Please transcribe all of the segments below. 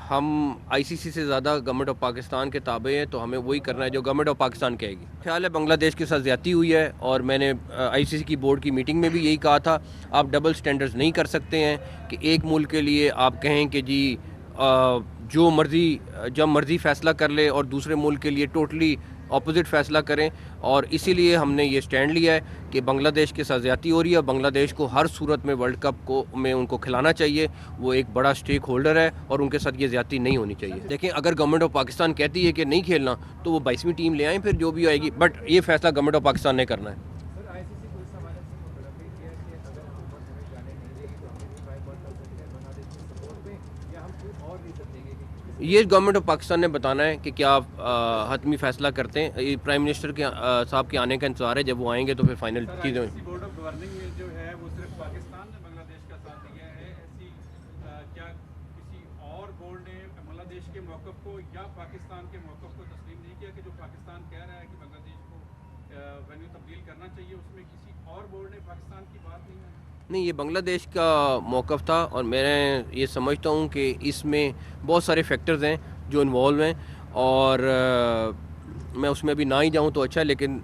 हम आईसीसी से ज़्यादा गवर्नमेंट ऑफ पाकिस्तान के ताबे हैं, तो हमें वही करना है जो गवर्नमेंट ऑफ पाकिस्तान कहेगी। ख्याल है बांग्लादेश के साथ ज़्यादती हुई है, और मैंने आईसीसी की बोर्ड की मीटिंग में भी यही कहा था, आप डबल स्टैंडर्ड्स नहीं कर सकते हैं कि एक मुल्क के लिए आप कहें कि जी जो मर्ज़ी जब मर्ज़ी फ़ैसला कर ले और दूसरे मुल्क के लिए टोटली अपोजिट फ़ैसला करें। और इसीलिए हमने ये स्टैंड लिया है कि बांग्लादेश के साथ ज़्यादती हो रही है। बांग्लादेश को हर सूरत में वर्ल्ड कप को में उनको खिलाना चाहिए, वो एक बड़ा स्टेक होल्डर है और उनके साथ ये ज़्यादती नहीं होनी चाहिए। देखें, अगर गवर्नमेंट ऑफ पाकिस्तान कहती है कि नहीं खेलना, तो वो 22वीं टीम ले आएँ, फिर जो भी आएगी, बट ये फ़ैसला गवर्नमेंट ऑफ पाकिस्तान ने करना है। ये गवर्नमेंट ऑफ पाकिस्तान ने बताना है कि क्या हतमी फ़ैसला करते हैं। ये प्राइम मिनिस्टर के साहब के आने का इंतज़ार है, जब वो आएंगे तो फिर फाइनल चीज़ें। बोर्ड ऑफ गवर्निंग में जो है वो सिर्फ पाकिस्तान ने बांग्लादेश का साथ दिया है, ऐसी क्या किसी और बोर्ड ने बांग्लादेश के मौक़िफ़ को या पाकिस्तान के मौक़िफ़ को तस्लीम नहीं किया कि जो पाकिस्तान कह रहा है कि बांग्लादेश को वेन्यू तब्दील करना चाहिए, उसमें किसी और बोर्ड ने पाकिस्तान की बात नहीं मानी? नहीं, ये बांग्लादेश का मौक़िफ़ था, और मैं ये समझता हूँ कि इसमें बहुत सारे फैक्टर्स हैं जो इन्वॉल्व हैं, और मैं उसमें अभी ना ही जाऊँ तो अच्छा है, लेकिन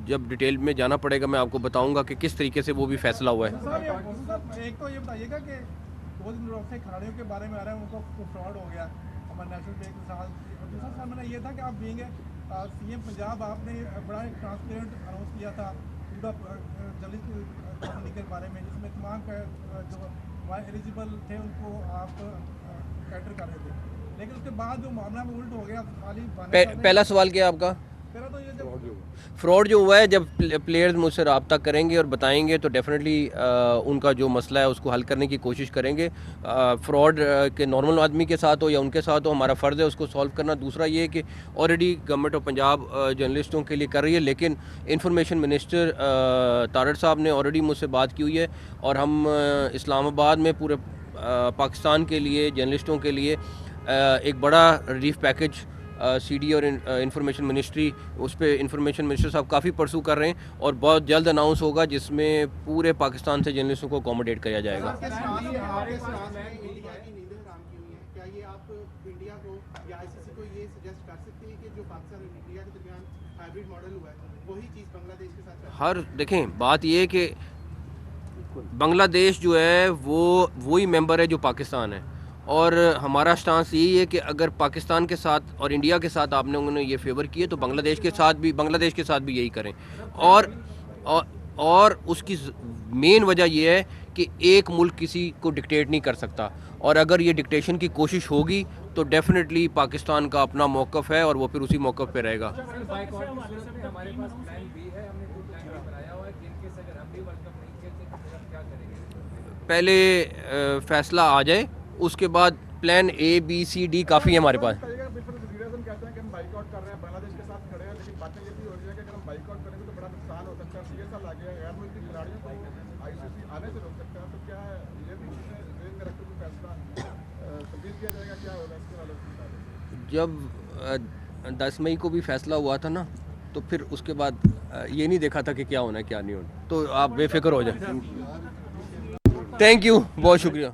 जब डिटेल में जाना पड़ेगा मैं आपको बताऊँगा कि किस तरीके से वो भी फ़ैसला हुआ है। एक तो ये बताइएगा कि 2 दिन से खिलाड़ियों के बारे में आ रहा है, उनको फ्रॉड हो गया हमारे नेशनल बैंक के साथ। और दूसरा सामने ये था कि आप बीइंग सीएम पंजाब, आपने बड़ा एक ट्रांसपेरेंट अनाउंस किया था पूरा जर्नलिस्ट कॉलोनी के बारे में, जिसमें तमाम जो एलिजिबल थे उनको आप कैटर कर रहे थे, लेकिन उसके बाद जो मामला में उल्ट हो गया खाली पहला सवाल क्या है आपका? मेरा तो ये जब फ्रॉड जो हुआ है, जब प्लेयर्स मुझसे रब्ता करेंगे और बताएंगे तो डेफिनेटली उनका जो मसला है उसको हल करने की कोशिश करेंगे। फ्रॉड के नॉर्मल आदमी के साथ हो या उनके साथ हो, हमारा फ़र्ज़ है उसको सॉल्व करना। दूसरा ये कि ऑलरेडी गवर्नमेंट ऑफ पंजाब जर्नलिस्टों के लिए कर रही है, लेकिन इंफॉर्मेशन मिनिस्टर तारड़ साहब ने ऑलरेडी मुझसे बात की हुई है, और हम इस्लामाबाद में पूरे पाकिस्तान के लिए जर्नलिस्टों के लिए एक बड़ा रिलीफ पैकेज सीडी और इंफॉर्मेशन मिनिस्ट्री, उस पर इंफॉर्मेशन मिनिस्टर साहब काफ़ी परसू कर रहे हैं, और बहुत जल्द अनाउंस होगा जिसमें पूरे पाकिस्तान से जर्नलिस्टों को अकोमोडेट किया जाएगा। हर देखें, बात ये है कि बांग्लादेश जो है वो वही मेंबर है जो पाकिस्तान है, और हमारा स्टांस यही है कि अगर पाकिस्तान के साथ और इंडिया के साथ आपने उन्होंने ये फेवर किए, तो बांग्लादेश के साथ भी यही करें। और उसकी मेन वजह ये है कि एक मुल्क किसी को डिक्टेट नहीं कर सकता, और अगर ये डिक्टेशन की कोशिश होगी तो डेफिनेटली पाकिस्तान का अपना मौक़िफ़ है और वो फिर उसी मौक़िफ़ पे रहेगा। पहले फ़ैसला आ जाए, उसके बाद plan A B C D काफ़ी है हमारे पास। जब 10 मई को भी फैसला हुआ था ना, तो फिर उसके बाद ये नहीं देखा था कि क्या होना है क्या नहीं होना, तो आप बेफिक्र हो जाए। थैंक यू, बहुत शुक्रिया।